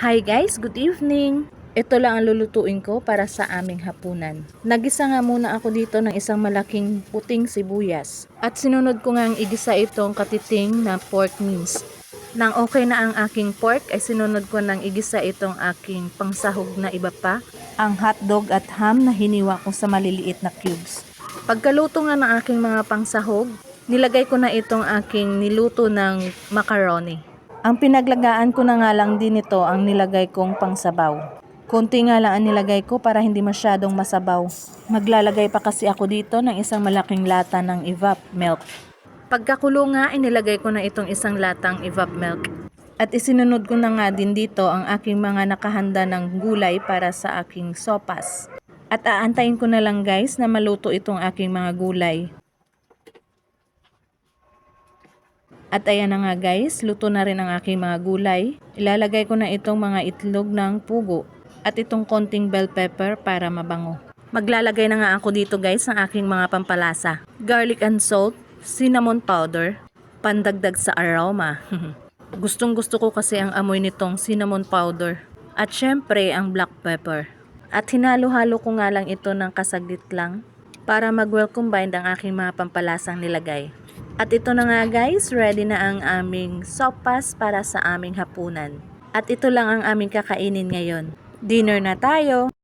Hi guys, good evening! Ito lang ang lulutuin ko para sa aming hapunan. Nagisa nga muna ako dito ng isang malaking puting sibuyas. At sinunod ko nga ang igisa itong katiting na pork mince. Nang okay na ang aking pork ay sinunod ko ng igisa itong aking pangsahog na iba pa. Ang hotdog at ham na hiniwa ko sa maliliit na cubes. Pagkaluto nga ng aking mga pangsahog, nilagay ko na itong aking niluto ng macaroni. Ang pinaglagaan ko na nga lang din ito ang nilagay kong pangsabaw. Konti nga lang ang nilagay ko para hindi masyadong masabaw. Maglalagay pa kasi ako dito ng isang malaking lata ng evap milk. Pagkakulo nga, inilagay ko na itong isang latang evap milk. At isinunod ko na nga din dito ang aking mga nakahanda ng gulay para sa aking sopas. At aantayin ko na lang guys na maluto itong aking mga gulay. At ayan na nga guys, luto na rin ang aking mga gulay. Ilalagay ko na itong mga itlog ng pugo at itong konting bell pepper para mabango. Maglalagay na nga ako dito guys ng aking mga pampalasa. Garlic and salt, cinnamon powder, pandagdag sa aroma. Gustong gusto ko kasi ang amoy nitong cinnamon powder. At syempre ang black pepper. At hinalo-halo ko nga lang ito ng kasaglit lang para mag-well combined ang aking mga pampalasang nilagay. At ito na nga guys, ready na ang aming sopas para sa aming hapunan. At ito lang ang aming kakainin ngayon. Dinner na tayo!